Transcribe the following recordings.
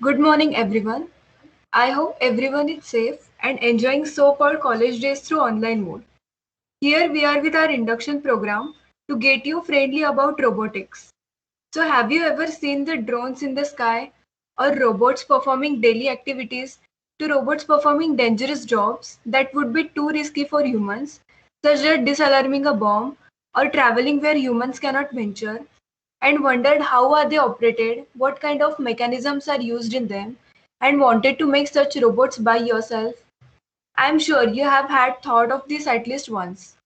Good morning, everyone. I hope everyone is safe and enjoying so-called college days through online mode. Here we are with our induction program to get you friendly about robotics. So have you ever seen the drones in the sky or robots performing daily activities to robots performing dangerous jobs that would be too risky for humans, such as disalarming a bomb or traveling where humans cannot venture, and wondered how are they operated, what kind of mechanisms are used in them, and wanted to make such robots by yourself? I am sure you have had thought of this at least once.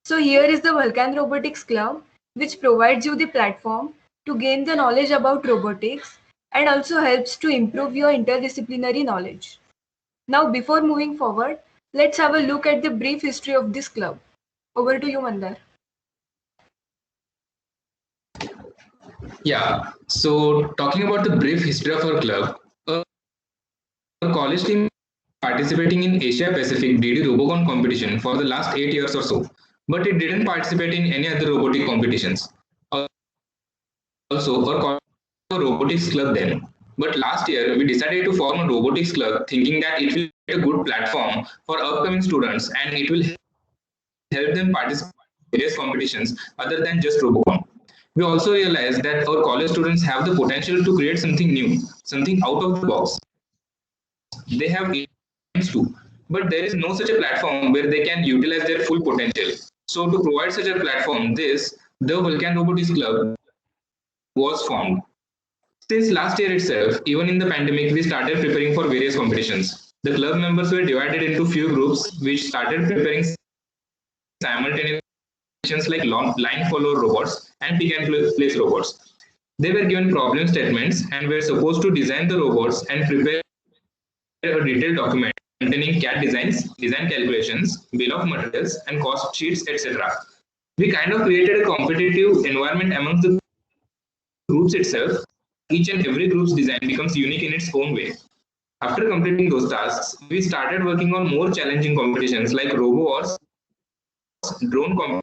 So here is the Vulcan Robotics Club, which provides you the platform to gain the knowledge about robotics and also helps to improve your interdisciplinary knowledge. Now, before moving forward, let's have a look at the brief history of this club. Over to you, Mandar. Yeah, so talking about the brief history of our club, our college team participating in Asia Pacific DD Robocon competition for the last 8 years or so, but it didn't participate in any other robotic competitions. Also, our college was a robotics club then. But last year, we decided to form a robotics club thinking that it will be a good platform for upcoming students and it will help them participate in various competitions other than just Robocon. We also realized that our college students have the potential to create something new, something out of the box. They have aims too, but there is no such a platform where they can utilize their full potential. So to provide such a platform, the Vulcan Robotics Club was formed. Since last year itself, even in the pandemic, we started preparing for various competitions. The club members were divided into few groups which started preparing simultaneously like line follow robots and pick and place robots. They were given problem statements and were supposed to design the robots and prepare a detailed document containing CAD designs, design calculations, bill of materials, and cost sheets, etc. We kind of created a competitive environment amongst the groups itself. Each and every group's design becomes unique in its own way. After completing those tasks, we started working on more challenging competitions like RoboWars, drone competition,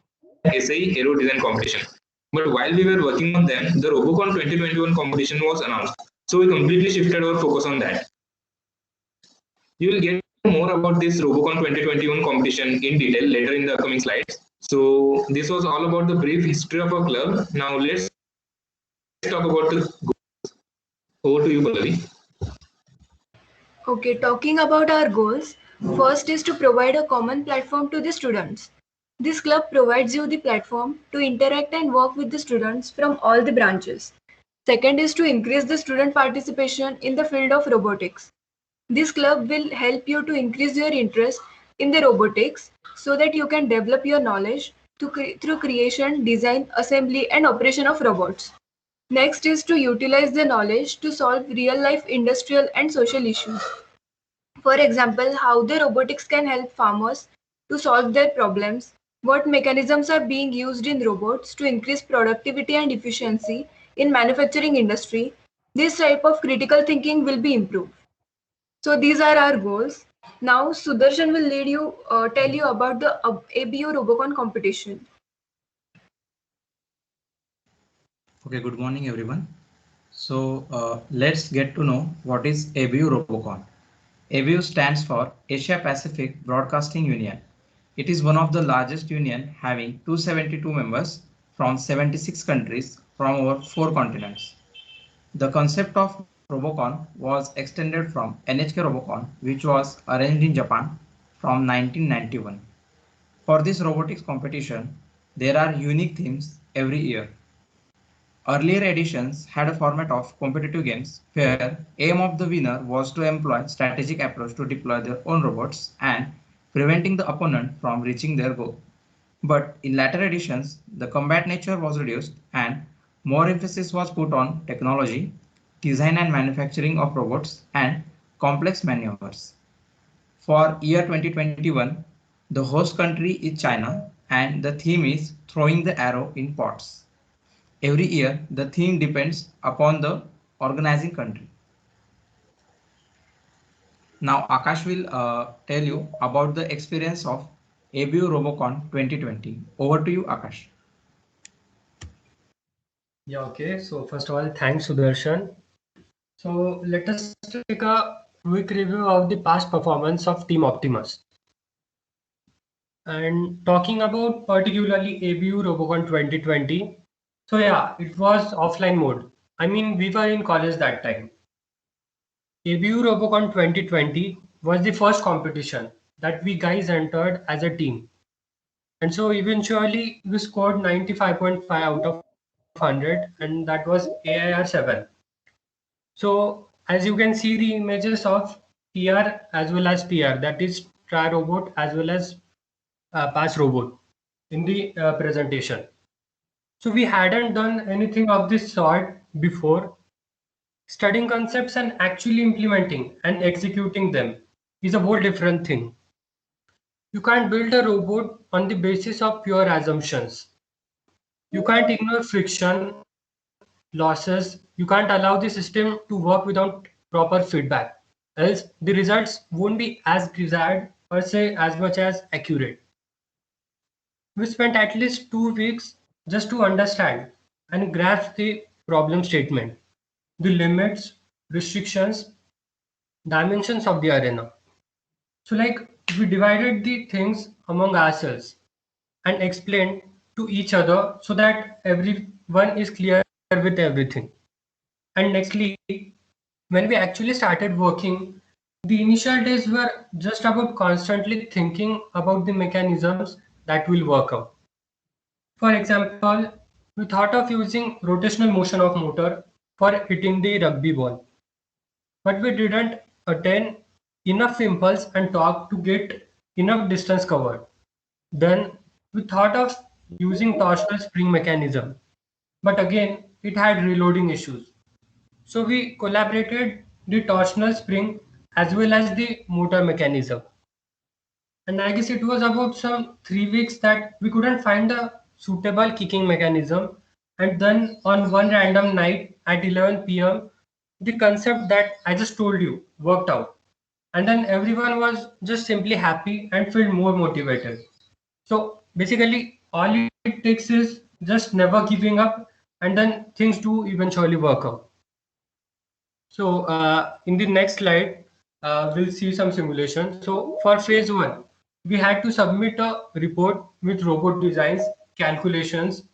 SAE Aero Design competition. But while we were working on them, the Robocon 2021 competition was announced. So we completely shifted our focus on that. You will get more about this Robocon 2021 competition in detail later in the upcoming slides. So this was all about the brief history of our club. Now let's talk about the goals. Over to you, Pallavi. Okay, talking about our goals, first is to provide a common platform to the students. This club provides you the platform to interact and work with the students from all the branches. Second is to increase the student participation in the field of robotics. This club will help you to increase your interest in the robotics so that you can develop your knowledge through creation, design, assembly, and operation of robots. Next is to utilize the knowledge to solve real life industrial and social issues. For example, how the robotics can help farmers to solve their problems, what mechanisms are being used in robots to increase productivity and efficiency in manufacturing industry. This type of critical thinking will be improved. So these are our goals. Now Sudarshan will tell you about the ABU Robocon competition. Okay, good morning everyone. So let's get to know what is ABU Robocon. ABU stands for Asia Pacific Broadcasting Union. It is one of the largest union having 272 members from 76 countries from over 4 continents. The concept of Robocon was extended from NHK Robocon, which was arranged in Japan from 1991. For this robotics competition, there are unique themes every year. Earlier editions had a format of competitive games where aim of the winner was to employ strategic approach to deploy their own robots and preventing the opponent from reaching their goal. But in later editions, the combat nature was reduced and more emphasis was put on technology, design and manufacturing of robots, and complex maneuvers. For year 2021, the host country is China and the theme is throwing the arrow in pots. Every year, the theme depends upon the organizing country. Now, Akash will tell you about the experience of ABU Robocon 2020. Over to you, Akash. Yeah, okay. So first of all, thanks Sudarshan. So let us take a quick review of the past performance of Team Optimus. And talking about particularly ABU Robocon 2020. So yeah, it was offline mode. I mean, we were in college that time. ABU Robocon 2020 was the first competition that we guys entered as a team. And so eventually we scored 95.5 out of 100 and that was AIR 7. So as you can see the images of TR as well as PR, that is try robot as well as pass robot in the presentation. So we hadn't done anything of this sort before. Studying concepts and actually implementing and executing them is a whole different thing. You can't build a robot on the basis of pure assumptions. You can't ignore friction, losses. You can't allow the system to work without proper feedback. Else, the results won't be as desired or say as much as accurate. We spent at least 2 weeks just to understand and grasp the problem statement, the limits, restrictions, dimensions of the arena. So, like, we divided the things among ourselves and explained to each other so that everyone is clear with everything. And nextly, when we actually started working, the initial days were just about constantly thinking about the mechanisms that will work out. For example, we thought of using rotational motion of motor for hitting the rugby ball, but we didn't attain enough impulse and torque to get enough distance covered. Then we thought of using torsional spring mechanism, but again it had reloading issues. So we collaborated the torsional spring as well as the motor mechanism. And I guess it was about some 3 weeks that we couldn't find a suitable kicking mechanism. And then on one random night at 11 p.m., the concept that I just told you worked out. And then everyone was just simply happy and felt more motivated. So basically, all it takes is just never giving up, and then things do eventually work out. So in the next slide, we'll see some simulation. So for phase one, we had to submit a report with robot designs, calculations,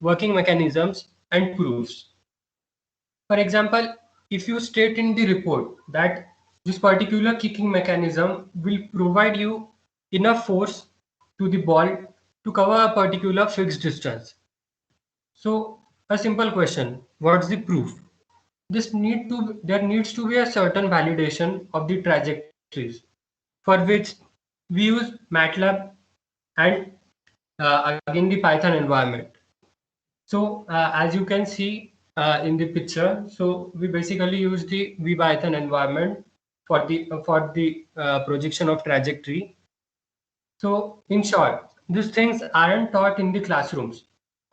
working mechanisms, and proofs. For example, if you state in the report that this particular kicking mechanism will provide you enough force to the ball to cover a particular fixed distance. So a simple question, what's the proof? There needs to be a certain validation of the trajectories for which we use MATLAB and again the Python environment. So as you can see in the picture, so we basically use the VPython environment for the projection of trajectory. So in short, these things aren't taught in the classrooms,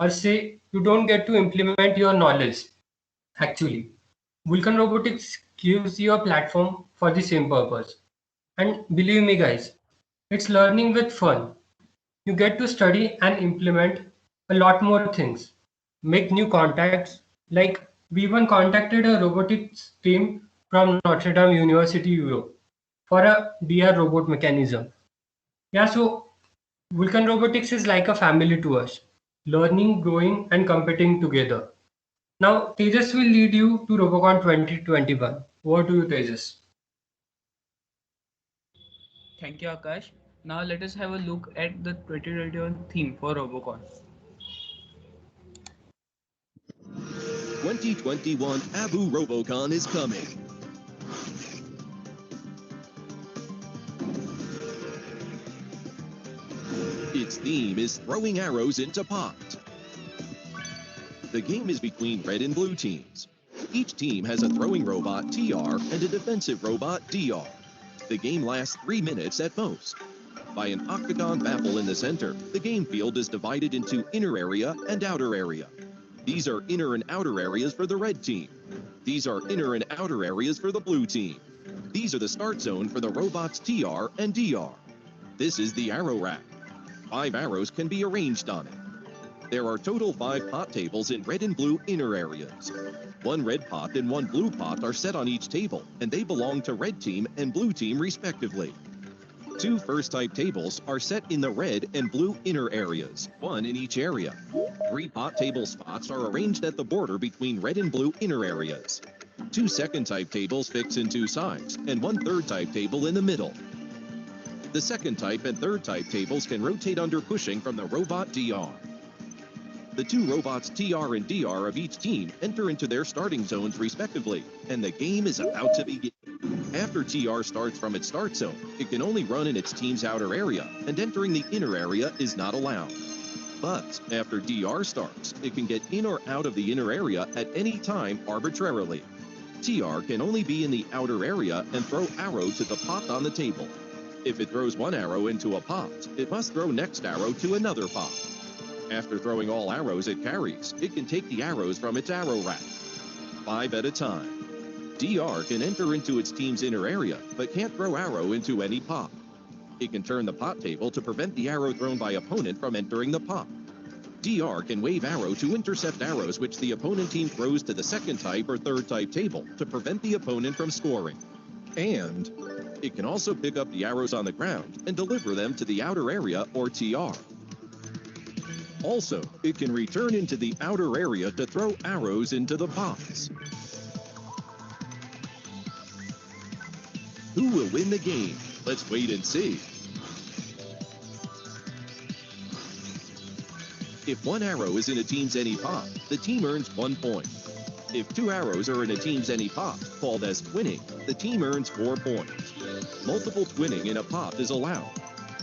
or say you don't get to implement your knowledge. Actually, Vulkan Robotics gives you a platform for the same purpose. And believe me, guys, it's learning with fun. You get to study and implement a lot more things, make new contacts. Like, we even contacted a robotics team from Notre Dame University, Europe, for a DR robot mechanism. Yeah, so Vulkan Robotics is like a family to us, learning, growing, and competing together. Now, Tejas will lead you to Robocon 2021. Over to you, Tejas. Thank you, Akash. Now let us have a look at the 2021 theme for Robocon. 2021 Abu Robocon is coming. Its theme is throwing arrows into pots. The game is between red and blue teams. Each team has a throwing robot, TR, and a defensive robot, DR. The game lasts 3 minutes at most. By an octagon baffle in the center, the game field is divided into inner area and outer area. These are inner and outer areas for the red team. These are inner and outer areas for the blue team. These are the start zone for the robots TR and DR. This is the arrow rack. 5 arrows can be arranged on it. There are total 5 pot tables in red and blue inner areas. 1 red pot and 1 blue pot are set on each table, and they belong to red team and blue team respectively. 2 first type tables are set in the red and blue inner areas, 1 in each area. 3 pot table spots are arranged at the border between red and blue inner areas. 2 second type tables fix in 2 sides, and 1 third type table in the middle. The second type and third type tables can rotate under pushing from the robot DR. The 2 robots TR and DR of each team enter into their starting zones respectively, and the game is about to begin. After TR starts from its start zone, it can only run in its team's outer area, and entering the inner area is not allowed. But after DR starts, it can get in or out of the inner area at any time arbitrarily. TR can only be in the outer area and throw arrow to the pot on the table. If it throws 1 arrow into a pot, it must throw next arrow to another pot. After throwing all arrows it carries, it can take the arrows from its arrow rack, 5 at a time. DR can enter into its team's inner area, but can't throw arrow into any pot. It can turn the pot table to prevent the arrow thrown by opponent from entering the pot. DR can wave arrow to intercept arrows which the opponent team throws to the second type or third type table to prevent the opponent from scoring. And it can also pick up the arrows on the ground and deliver them to the outer area or TR. Also, it can return into the outer area to throw arrows into the pots. Who will win the game? Let's wait and see. If 1 arrow is in a team's any pot, the team earns 1 point. If 2 arrows are in a team's any pot, called as twinning, the team earns 4 points. Multiple twinning in a pot is allowed.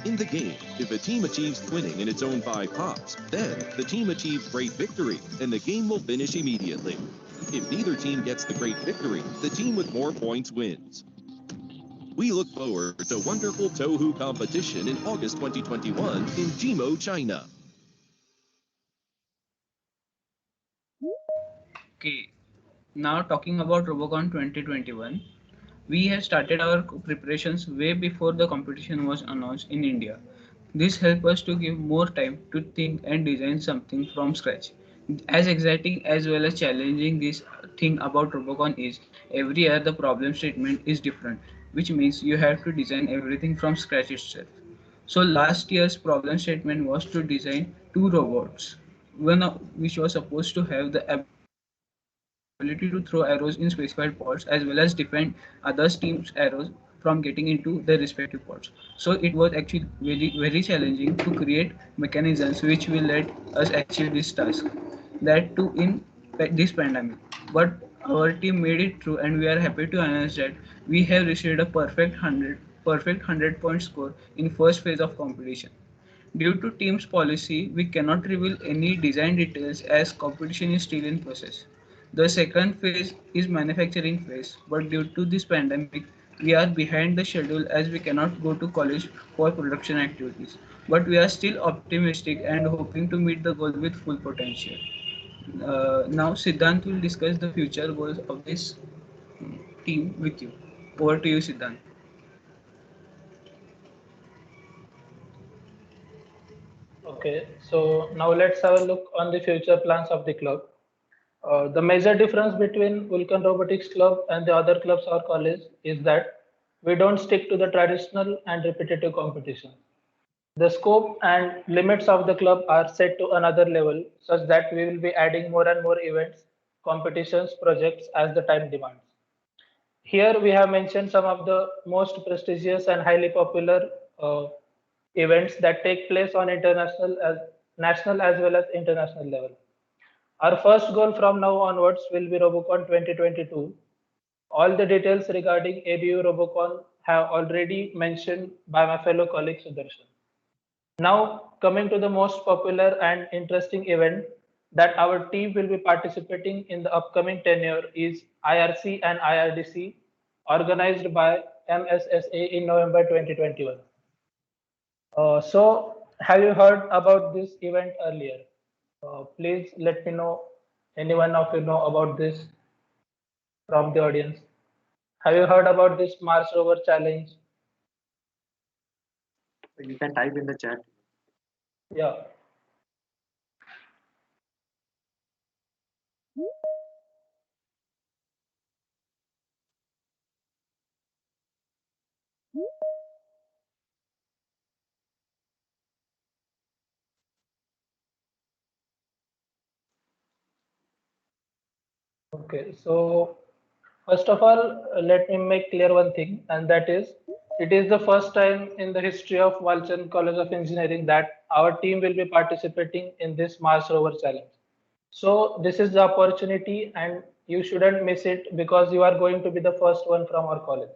In the game, if a team achieves twinning in its own 5 pots, then the team achieves great victory, and the game will finish immediately. If neither team gets the great victory, the team with more points wins. We look forward to wonderful Touhou competition in August 2021 in Jimo, China. Okay, now talking about Robocon 2021, we have started our preparations way before the competition was announced in India. This helped us to give more time to think and design something from scratch. As exciting as well as challenging this thing about Robocon is, every year the problem statement is different, which means you have to design everything from scratch itself. So last year's problem statement was to design 2 robots, one of which was supposed to have the ability to throw arrows in specified pods as well as defend other team's arrows from getting into their respective pods. So it was actually very challenging to create mechanisms which will let us achieve this task. That too in this pandemic. But our team made it through, and we are happy to announce that we have received a perfect 100 point score in first phase of competition. Due to team's policy, we cannot reveal any design details as competition is still in process. The second phase is manufacturing phase, but due to this pandemic, we are behind the schedule as we cannot go to college for production activities. But we are still optimistic and hoping to meet the goal with full potential. Now Siddhant will discuss the future goals of this team with you. Over to you, Siddhant. Okay, so now let's have a look on the future plans of the club. The major difference between Vulcan Robotics Club and the other clubs or college is that we don't stick to the traditional and repetitive competition. The scope and limits of the club are set to another level such that we will be adding more and more events, competitions, projects as the time demands. Here we have mentioned some of the most prestigious and highly popular events that take place on national as well as international level. Our first goal from now onwards will be Robocon 2022. All the details regarding ABU Robocon have already mentioned by my fellow colleague Sudarshan. Now coming to the most popular and interesting event that our team will be participating in the upcoming tenure is IRC and IRDC organized by MSSA in November 2021. So have you heard about this event earlier? Please let me know, anyone of you know about this from the audience. Have you heard about this Mars Rover Challenge? You can type in the chat. Yeah. Okay, so first of all, let me make clear one thing, and that is, it is the first time in the history of Walchand College of Engineering that our team will be participating in this Mars Rover Challenge. So this is the opportunity, and you shouldn't miss it because you are going to be the first one from our college.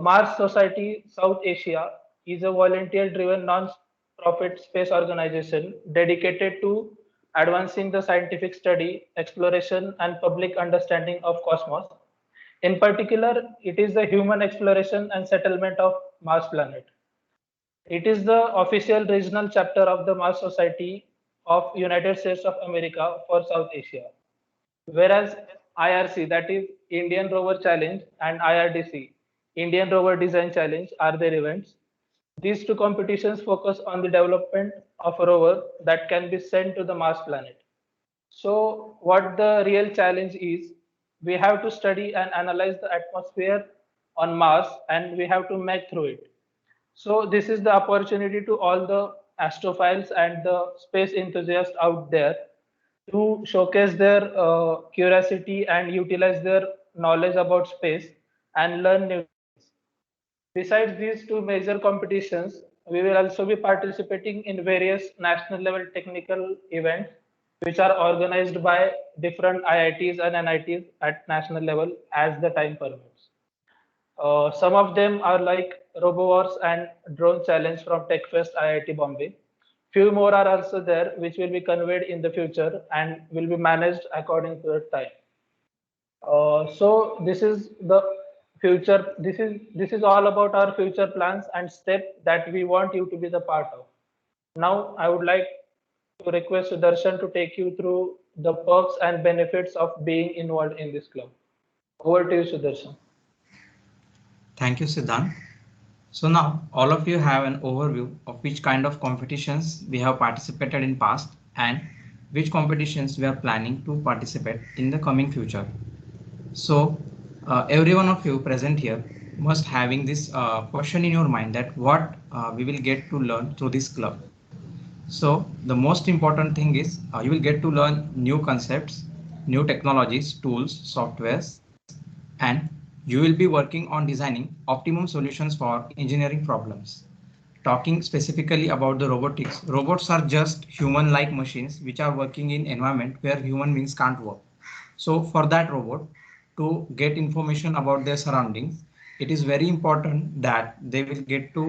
Mars Society South Asia is a volunteer-driven non-profit space organization dedicated to advancing the scientific study, exploration, and public understanding of cosmos. In particular, it is the human exploration and settlement of Mars planet. It is the official regional chapter of the Mars Society of United States of America for South Asia. Whereas IRC, that is Indian Rover Challenge, and IRDC, Indian Rover Design Challenge, are their events. These two competitions focus on the development of a rover that can be sent to the Mars planet. So, what the real challenge is, we have to study and analyze the atmosphere on Mars and we have to map through it. So, this is the opportunity to all the astrophiles and the space enthusiasts out there to showcase their curiosity and utilize their knowledge about space and learn new things. Besides these two major competitions, we will also be participating in various national level technical events which are organized by different IITs and NITs at national level as the time permits. Some of them are like RoboWars and Drone Challenge from TechFest IIT Bombay. Few more are also there, which will be conveyed in the future and will be managed according to the time. So this is the future. This is all about our future plans and step that we want you to be the part of. Now I would like to request Sudarshan to take you through the perks and benefits of being involved in this club. Over to you, Sudarshan. Thank you, Siddhant. So now all of you have an overview of which kind of competitions we have participated in past and which competitions we are planning to participate in the coming future. So every one of you present here must having this question in your mind that what we will get to learn through this club. So the most important thing is you will get to learn new concepts, new technologies, tools, softwares, and you will be working on designing optimum solutions for engineering problems. Talking specifically about the robotics, robots are just human-like machines which are working in environment where human beings can't work. So for that robot to get information about their surroundings, it is very important that they will get to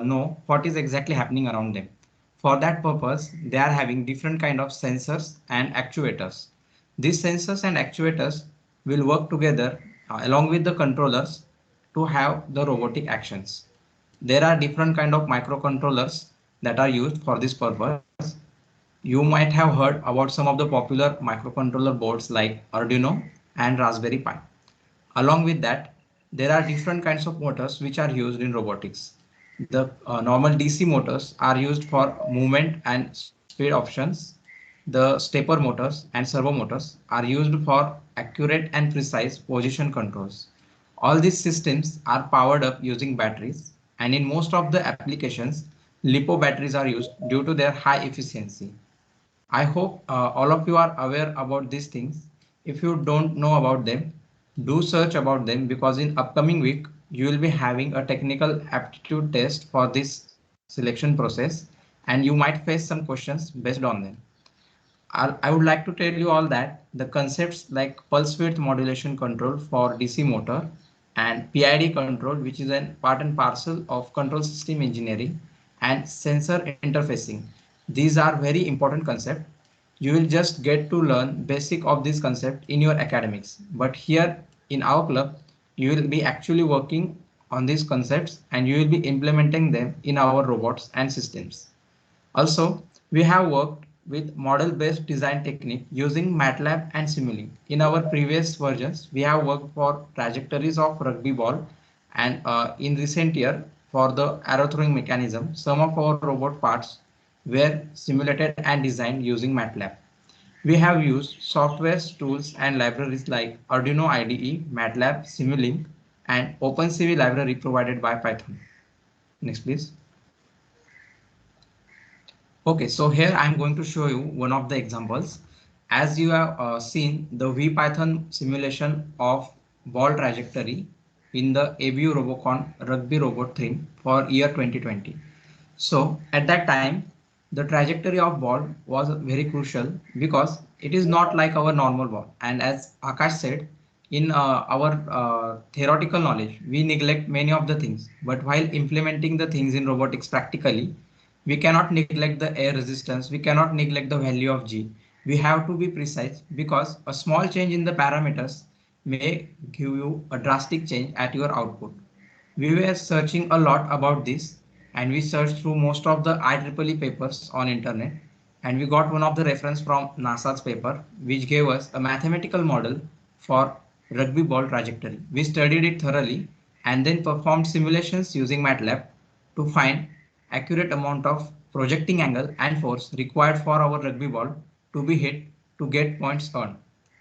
know what is exactly happening around them. For that purpose, they are having different kind of sensors and actuators. These sensors and actuators will work together along with the controllers to have the robotic actions. There are different kind of microcontrollers that are used for this purpose. You might have heard about some of the popular microcontroller boards like Arduino and Raspberry Pi. Along with that, there are different kinds of motors which are used in robotics. The normal DC motors are used for movement and speed options. The stepper motors and servo motors are used for accurate and precise position controls. All these systems are powered up using batteries, and in most of the applications, LiPo batteries are used due to their high efficiency. I hope all of you are aware about these things. If you don't know about them, do search about them because in upcoming week you will be having a technical aptitude test for this selection process and you might face some questions based on them. I would like to tell you all that the concepts like pulse width modulation control for DC motor and PID control, which is a part and parcel of control system engineering, and sensor interfacing. These are very important concepts. You will just get to learn basic of this concept in your academics. But here in our club, you will be actually working on these concepts and you will be implementing them in our robots and systems. Also, we have worked with model-based design technique using MATLAB and Simulink. In our previous versions, we have worked for trajectories of rugby ball and in recent year for the arrow throwing mechanism, some of our robot parts were simulated and designed using MATLAB. We have used software tools and libraries like Arduino IDE, MATLAB, Simulink, and OpenCV library provided by Python. Next, please. Okay, so here I'm going to show you one of the examples. as you have seen the VPython simulation of ball trajectory in the ABU Robocon Rugby Robot thing for year 2020. So at that time, the trajectory of ball was very crucial because it is not like our normal ball. And as Akash said, in our theoretical knowledge, we neglect many of the things. But while implementing the things in robotics practically, we cannot neglect the air resistance. We cannot neglect the value of G. We have to be precise because a small change in the parameters may give you a drastic change at your output. We were searching a lot about this and we searched through most of the IEEE papers on internet and we got one of the reference from NASA's paper which gave us a mathematical model for rugby ball trajectory. We studied it thoroughly and then performed simulations using MATLAB to find accurate amount of projecting angle and force required for our rugby ball to be hit to get points earned.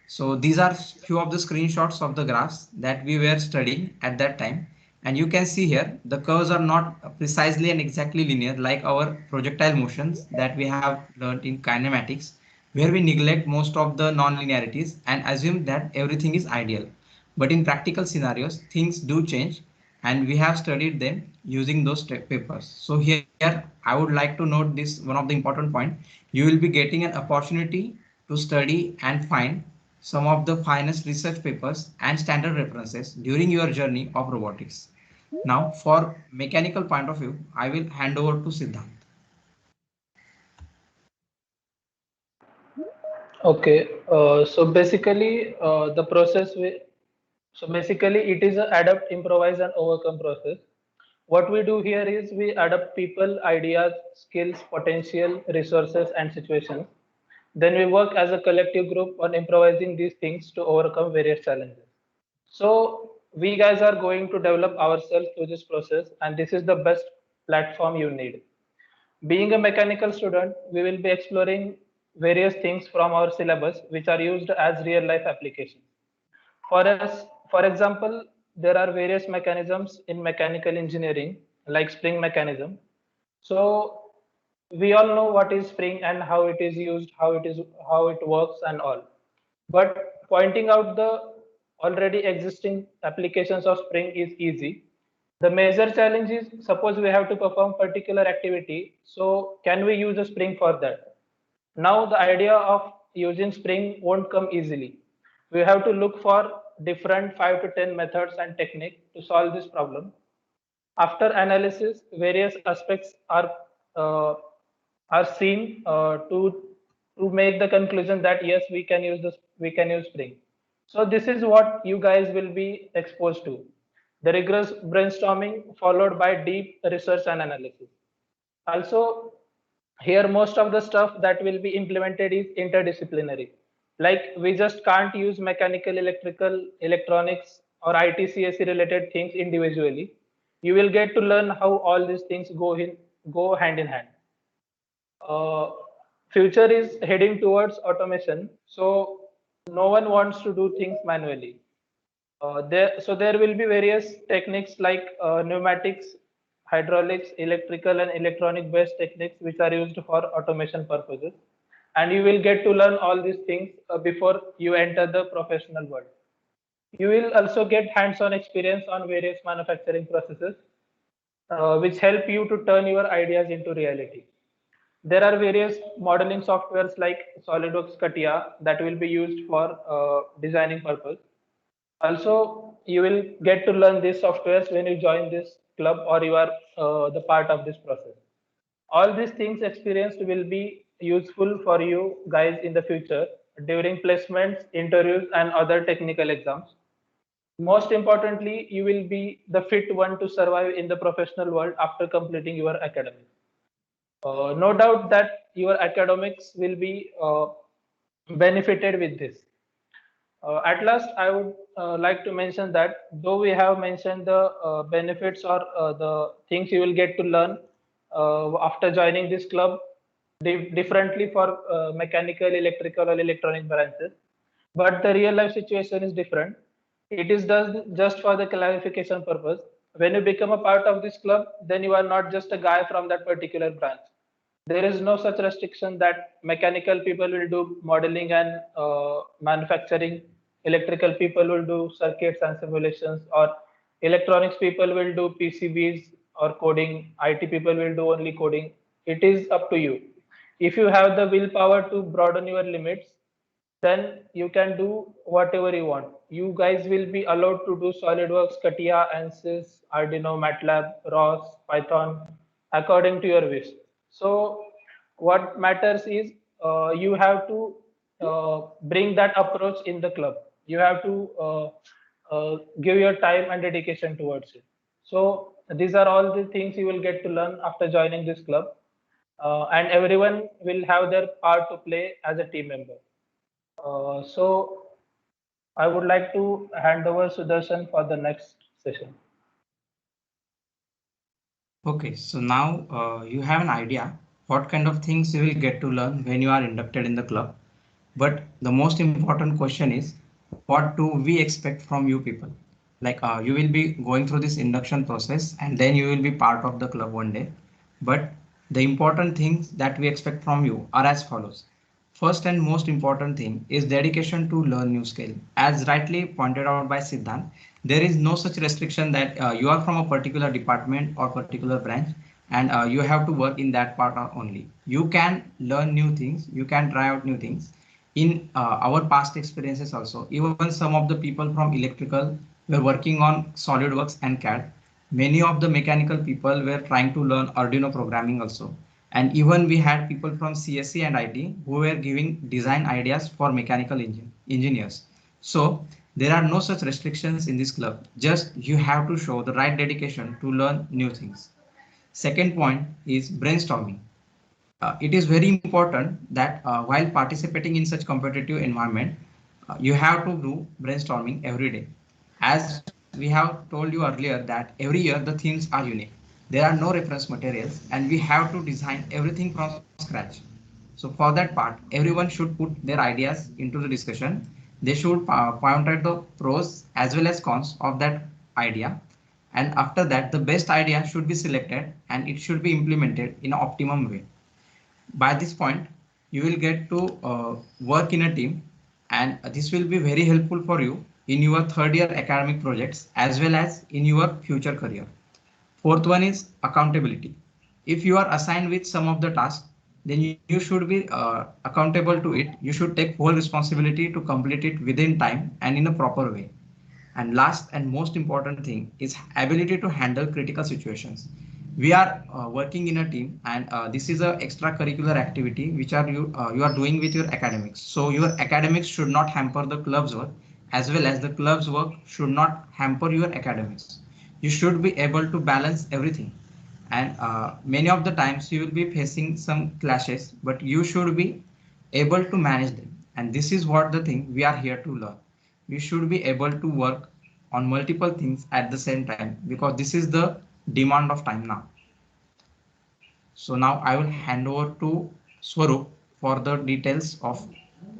So these are few of the screenshots of the graphs that we were studying at that time. And you can see here, the curves are not precisely and exactly linear like our projectile motions that we have learned in kinematics, where we neglect most of the non-linearities and assume that everything is ideal. But in practical scenarios, things do change and we have studied them using those papers. So here I would like to note this one of the important point. You will be getting an opportunity to study and find some of the finest research papers and standard references during your journey of robotics. Now, for mechanical point of view, I will hand over to Siddhant. Okay, so basically the process so basically it is a adapt, improvise and overcome process. What we do here is we adapt people, ideas, skills, potential, resources and situations. Then we work as a collective group on improvising these things to overcome various challenges. So we guys are going to develop ourselves through this process and this is the best platform you need. Being a mechanical student, we will be exploring various things from our syllabus which are used as real life applications. For us, for example, there are various mechanisms in mechanical engineering like spring mechanism. So we all know what is spring and how it is used, how it works and all. But pointing out the already existing applications of spring is easy. The major challenge is suppose we have to perform particular activity. So can we use a spring for that? Now the idea of using spring won't come easily. We have to look for different 5 to 10 methods and technique to solve this problem. After analysis, various aspects uh, are seen to make the conclusion that yes, we can use spring. So this is what you guys will be exposed to. The rigorous brainstorming followed by deep research and analysis. Also, here most of the stuff that will be implemented is interdisciplinary. Like we just can't use mechanical, electrical, electronics or ITCSE related things individually. You will get to learn how all these things go hand in hand. uh, Future is heading towards automation, so no one wants to do things manually. So there will be various techniques like pneumatics, hydraulics, electrical and electronic based techniques which are used for automation purposes. And you will get to learn all these things before you enter the professional world. You will also get hands-on experience on various manufacturing processes, which help you to turn your ideas into reality. There are various modeling softwares like SolidWorks CATIA that will be used for designing purpose. Also, you will get to learn these softwares when you join this club or you are the part of this process. All these things experienced will be useful for you guys in the future during placements, interviews, and other technical exams. Most importantly, you will be the fit one to survive in the professional world after completing your academics. No doubt that your academics will be benefited with this. At last, I would like to mention that though we have mentioned the benefits or the things you will get to learn after joining this club differently for mechanical, electrical, or electronic branches, but the real life situation is different. It is just for the clarification purpose. When you become a part of this club, then you are not just a guy from that particular branch. There is no such restriction that mechanical people will do modeling and manufacturing, electrical people will do circuits and simulations, or electronics people will do PCBs or coding, IT people will do only coding. It is up to you. If you have the willpower to broaden your limits, then you can do whatever you want. You guys will be allowed to do SolidWorks, CATIA, ANSYS, Arduino, MATLAB, ROS, Python, according to your wish. So what matters is you have to bring that approach in the club. You have to give your time and dedication towards it. So these are all the things you will get to learn after joining this club. And everyone will have their part to play as a team member. So I would like to hand over Sudarshan for the next session. Okay, so now you have an idea what kind of things you will get to learn when you are inducted in the club. But the most important question is, what do we expect from you people? Like you will be going through this induction process and then you will be part of the club one day. But the important things that we expect from you are as follows. First and most important thing is dedication to learn new skill. As rightly pointed out by Siddhant, there is no such restriction that you are from a particular department or particular branch and you have to work in that part only. You can learn new things, you can try out new things. In our past experiences also, even some of the people from electrical were working on SolidWorks and CAD. Many of the mechanical people were trying to learn Arduino programming also. And even we had people from CSC and IT who were giving design ideas for mechanical engineers. So there are no such restrictions in this club. Just you have to show the right dedication to learn new things. Second point is brainstorming. It is very important that while participating in such competitive environment, you have to do brainstorming every day. As we have told you earlier that every year the themes are unique. There are no reference materials and we have to design everything from scratch. So for that part, everyone should put their ideas into the discussion. They should point out the pros as well as cons of that idea. And after that, the best idea should be selected and it should be implemented in an optimum way. By this point, you will get to work in a team, and this will be very helpful for you in your third year academic projects as well as in your future career. Fourth one is accountability. If you are assigned with some of the tasks, then you should be accountable to it. You should take full responsibility to complete it within time and in a proper way. And last and most important thing is ability to handle critical situations. We are working in a team, and this is a extracurricular activity which are you are doing with your academics. So your academics should not hamper the club's work, as well as the club's work should not hamper your academics. You should be able to balance everything. And many of the times you will be facing some clashes, but you should be able to manage them. And this is what the thing we are here to learn. We should be able to work on multiple things at the same time, because this is the demand of time now. So now I will hand over to Swaroop for the details of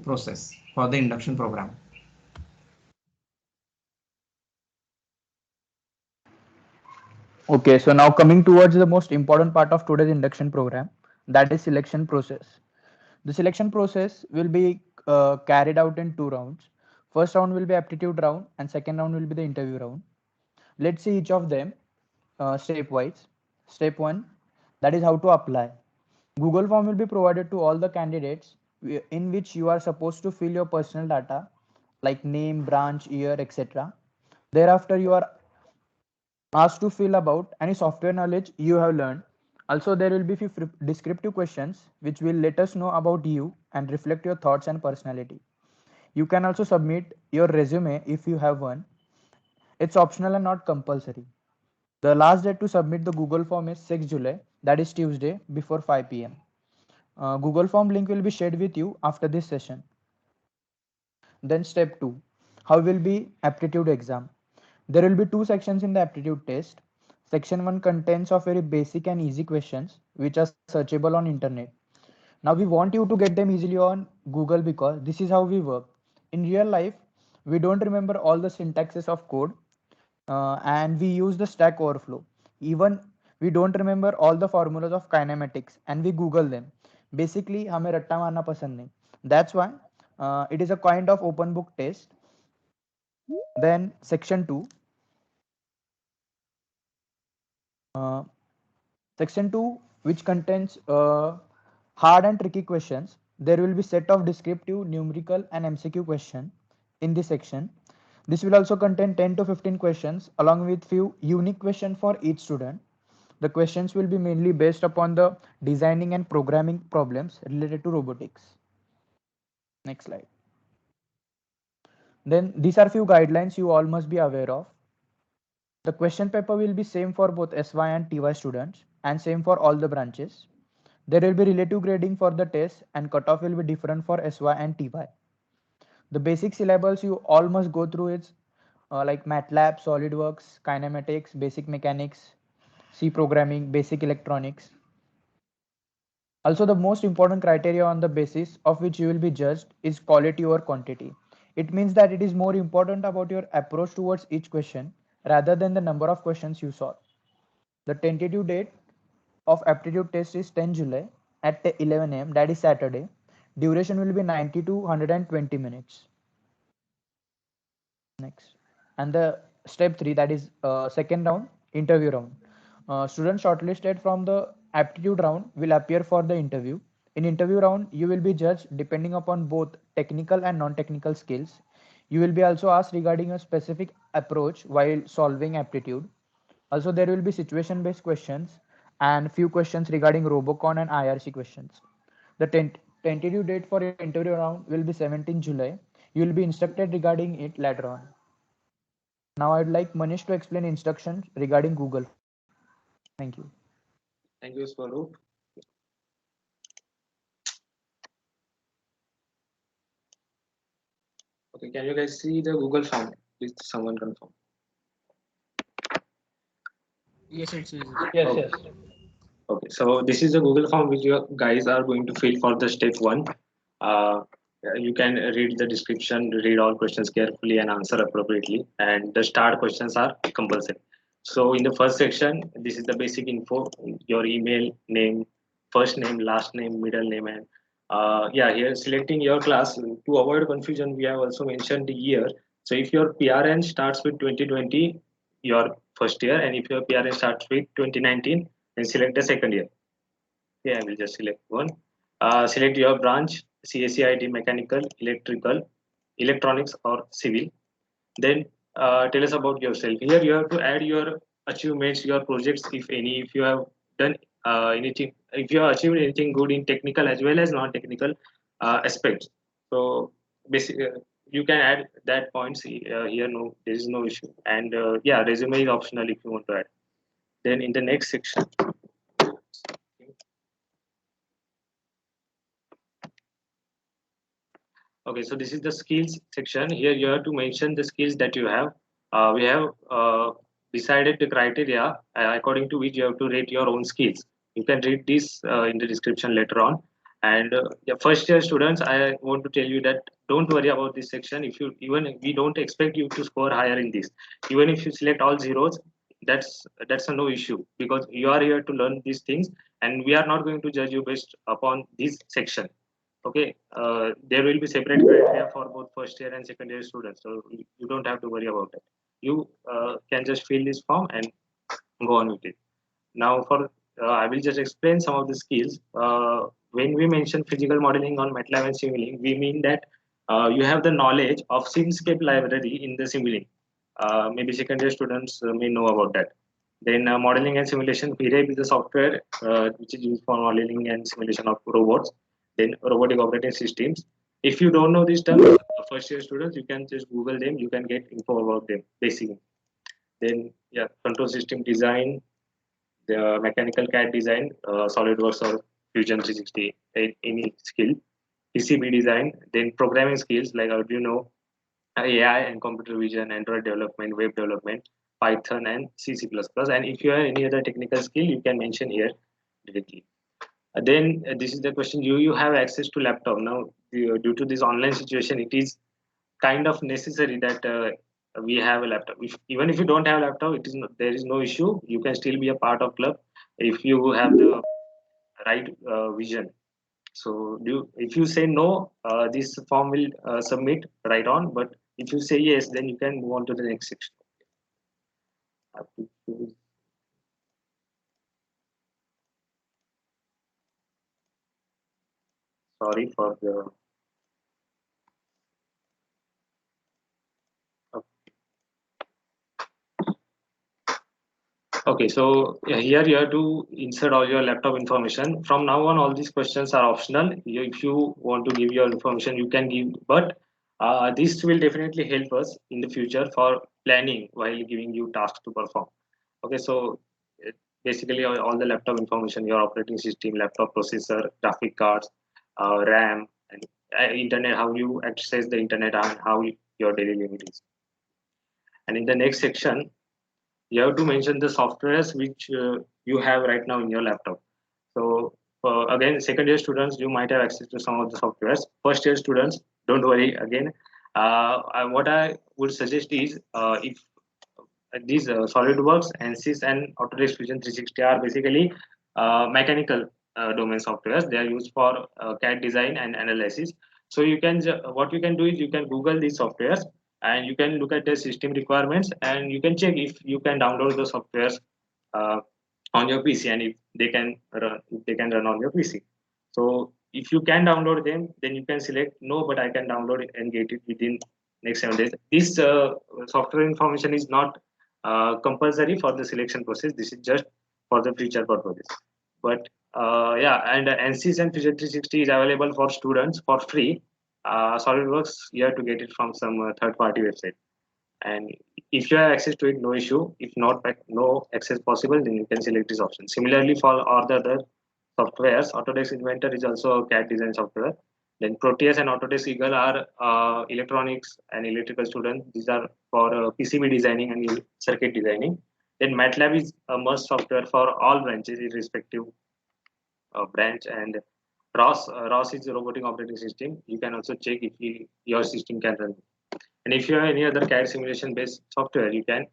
process for the induction program. Okay, so now coming towards the most important part of today's induction program, that is selection process. The selection process will be carried out in two rounds. First round will be aptitude round and second round will be the interview round. Let's see each of them stepwise. Step 1, that is how to apply. Google form will be provided to all the candidates in which you are supposed to fill your personal data like name, branch, year, etc. Thereafter, you are asked to fill about any software knowledge you have learned. Also, there will be few descriptive questions which will let us know about you and reflect your thoughts and personality. You can also submit your resume if you have one. It's optional and not compulsory. The last date to submit the Google form is 6 July, that is Tuesday before 5 p.m. Google form link will be shared with you after this session. Then step 2, how will be aptitude exam? There will be two sections in the aptitude test. Section 1 contains of very basic and easy questions which are searchable on internet. Now we want you to get them easily on Google because this is how we work. In real life, we don't remember all the syntaxes of code and we use the Stack Overflow. Even we don't remember all the formulas of kinematics and we Google them. Basically, हमें रट्टा मारना पसंद नहीं. That's why it is a kind of open book test. Then section 2. Section 2, which contains hard and tricky questions. There will be set of descriptive, numerical and MCQ question in this section. This will also contain 10 to 15 questions along with few unique questions for each student. The questions will be mainly based upon the designing and programming problems related to robotics. Next slide. Then these are few guidelines you all must be aware of. The question paper will be same for both SY and TY students and same for all the branches. There will be relative grading for the test and cutoff will be different for SY and TY. The basic syllables you all must go through is like MATLAB, SolidWorks, kinematics, basic mechanics, C programming, basic electronics. Also, the most important criteria on the basis of which you will be judged is quality over quantity. It means that it is more important about your approach towards each question rather than the number of questions you solve. The tentative date of aptitude test is 10 July at 11 am, that is Saturday. Duration will be 90 to 120 minutes. Next. And the step 3, that is second round, interview round. Students shortlisted from the aptitude round will appear for the interview. In interview round, you will be judged depending upon both technical and non-technical skills. You will be also asked regarding a specific approach while solving aptitude. Also, there will be situation-based questions and few questions regarding Robocon and IRC questions. The tentative date for your interview round will be 17 July. You will be instructed regarding it later on. Now I'd like Manish to explain instructions regarding Google Form. Thank you. Thank you, Swaroop. Okay, can you guys see the Google Form? Please someone confirm. Yes, it's easy. Yes, Okay. yes. Okay, so this is the Google Form which you guys are going to fill for the step 1. You can read the description, read all questions carefully and answer appropriately. And the start questions are compulsory. So in the first section, this is the basic info, your email, name, first name, last name, middle name, and yeah, here selecting your class. To avoid confusion, we have also mentioned the year. So if your PRN starts with 2020, your first year, and if your PRN starts with 2019, then select the second year. Yeah, I will just select one. Select your branch, CSCIT, mechanical, electrical, electronics, or civil. Then tell us about yourself. Here you have to add your achievements, your projects, if any, if you have done anything, if you have achieved anything good in technical as well as non-technical aspects. So basically, you can add that points here. No, there is no issue. And yeah, resume is optional if you want to add. Then in the next section. Okay, so this is the skills section. Here you have to mention the skills that you have. We have decided the criteria according to which you have to rate your own skills. You can read this in the description later on. And yeah, first year students, I want to tell you that don't worry about this section. If you we don't expect you to score higher in this. Even if you select all zeros, that's a no issue because you are here to learn these things, and we are not going to judge you based upon this section. Okay, there will be separate criteria for both first year and second year students, so you don't have to worry about it. You can just fill this form and go on with it. Now for I will just explain some of the skills. When we mention physical modeling on MATLAB and Simulink, we mean that you have the knowledge of Simscape library in the Simulink. Maybe second year students may know about that. Then modeling and simulation, VREP is the software which is used for modeling and simulation of robots. Then robotic operating systems. If you don't know these terms, first year students, you can just Google them. You can get info about them basically. Then yeah, control system design, the mechanical CAD design, SolidWorks or Fusion 360, any skill. PCB design, then programming skills like Arduino, AI and computer vision, Android development, web development, Python and C++. And if you have any other technical skill, you can mention here directly. Then this is the question: you have access to laptop now? Due to this online situation, it is kind of necessary that we have a laptop. Even if you don't have a laptop, there is no issue. You can still be a part of club. if you have the right vision. So if you say no, this form will submit right on. But if you say yes, then you can move on to the next section. Have to choose. Sorry for the. Okay, so here you have to insert all your laptop information. From now on, all these questions are optional. If you want to give your information, you can give, but this will definitely help us in the future for planning while giving you tasks to perform. Okay, so basically all the laptop information, your operating system, laptop processor, graphic cards, RAM, and internet, how you access the internet and how your daily limit is. And in the next section, you have to mention the softwares which you have right now in your laptop. So again, second year students, you might have access to some of the softwares. First year students, don't worry. Again, what I would suggest is if these SolidWorks, ANSYS, and Autodesk Fusion 360 are basically mechanical domain softwares. They are used for CAD design and analysis. So you can what you can do is you can Google these softwares and you can look at the system requirements and you can check if you can download the softwares uh, on your PC and if they can run on your PC. So if you can download them, then you can select no, but I can download it and get it within next 7 days. This software information is not compulsory for the selection process. This is just for the future purposes. But yeah, and ANSYS and Fusion 360 is available for students for free. SolidWorks, you have to get it from some third-party website. And if you have access to it, no issue. If not, no access possible, then you can select this option. Similarly, for all the other softwares, Autodesk Inventor is also a CAD design software. Then Proteus and Autodesk Eagle are electronics and electrical students. These are for PCB designing and circuit designing. Then MATLAB is a must software for all branches, irrespective of branch. And ROS is a robotic operating system. You can also check if your system can run. And if you have any other CAD simulation based software, you can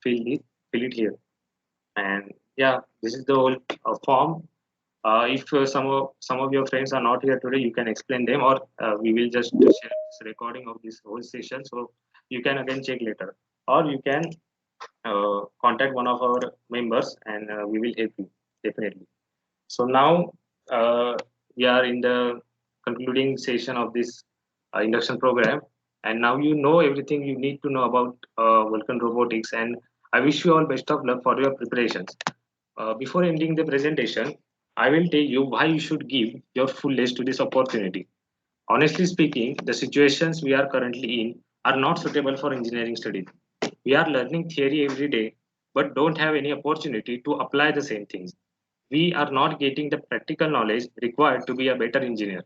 fill it here. And yeah, this is the whole form. If some of your friends are not here today, you can explain them, or we will just share this recording of this whole session, so you can again check later, or you can contact one of our members, and we will help you definitely. So now we are in the concluding session of this induction program, and now you know everything you need to know about Vulcan Robotics, and I wish you all best of luck for your preparations. Before ending the presentation, I will tell you why you should give your fullest to this opportunity. Honestly speaking, the situations we are currently in are not suitable for engineering studies. We are learning theory every day, but don't have any opportunity to apply the same things. We are not getting the practical knowledge required to be a better engineer.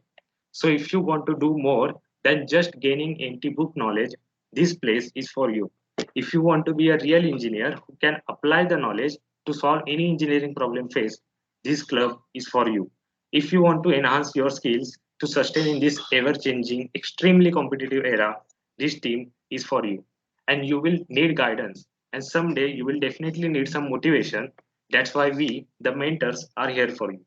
So if you want to do more than just gaining empty book knowledge, this place is for you. If you want to be a real engineer who can apply the knowledge to solve any engineering problem faced, this club is for you. If you want to enhance your skills to sustain in this ever-changing, extremely competitive era, this team is for you. And you will need guidance. And someday you will definitely need some motivation. That's why we, the mentors, are here for you.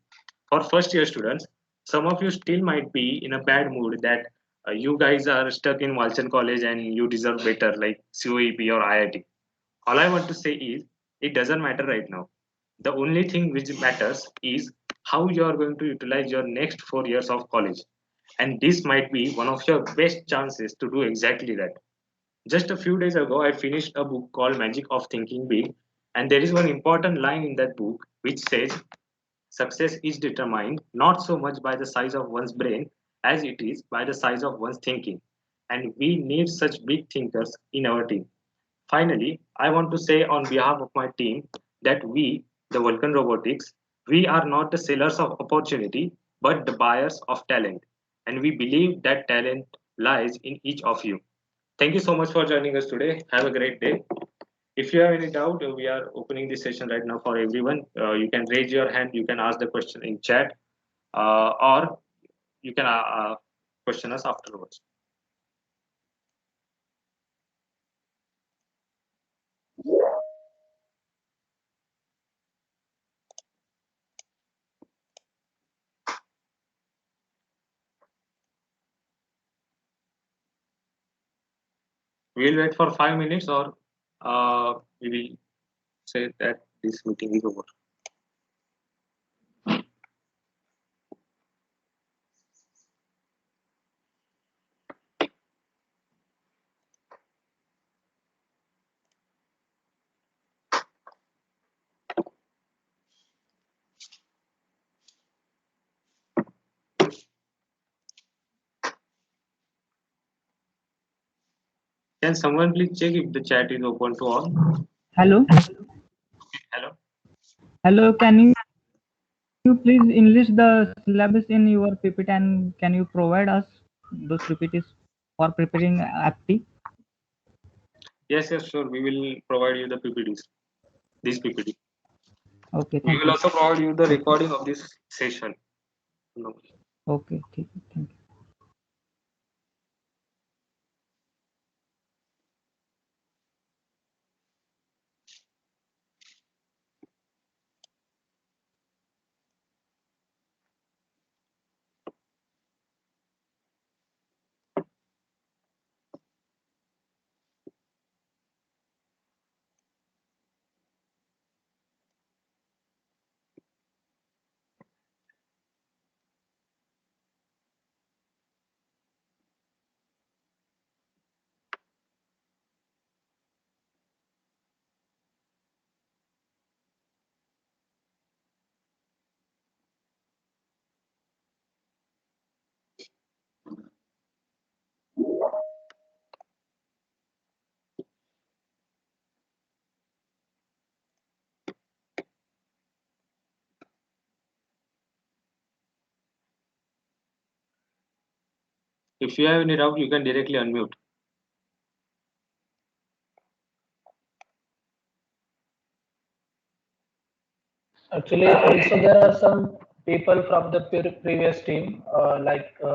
For first year students, some of you still might be in a bad mood that you guys are stuck in Walchand College and you deserve better like COEP or IIT. All I want to say is it doesn't matter right now. The only thing which matters is how you are going to utilize your next 4 years of college. And this might be one of your best chances to do exactly that. Just a few days ago, I finished a book called Magic of Thinking Big. And there is one important line in that book which says success is determined not so much by the size of one's brain as it is by the size of one's thinking. And we need such big thinkers in our team. Finally, I want to say on behalf of my team that we, the Vulcan Robotics, we are not the sellers of opportunity, but the buyers of talent. And we believe that talent lies in each of you. Thank you so much for joining us today. Have a great day. If you have any doubt, we are opening this session right now for everyone. You can raise your hand, you can ask the question in chat, or you can question us afterwards. We will wait for 5 minutes, or we will say that this meeting is over. Can someone please check if the chat is open to all? Hello, Hello. hello. Can you please enlist the syllabus in your PPT and can you provide us those PPTs for preparing FT? Yes, yes, sure. We will provide you the PPTs. This PPT. Okay, We thank will you. also provide you the recording of this session. No. Okay, thank you. If you have any doubt, you can directly unmute. Actually, also there are some people from the previous team,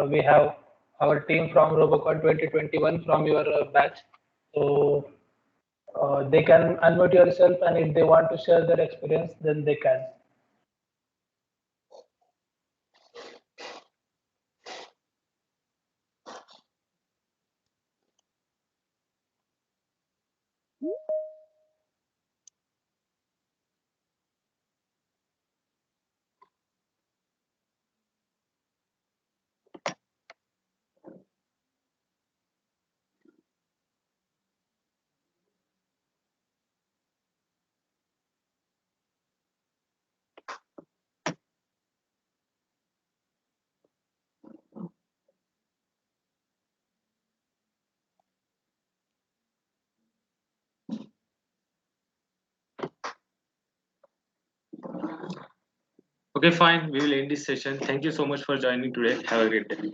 we have our team from Robocon 2021 from your batch. So they can unmute yourself, and if they want to share their experience, then they can. Okay, fine. We will end this session. Thank you so much for joining today. Have a great day.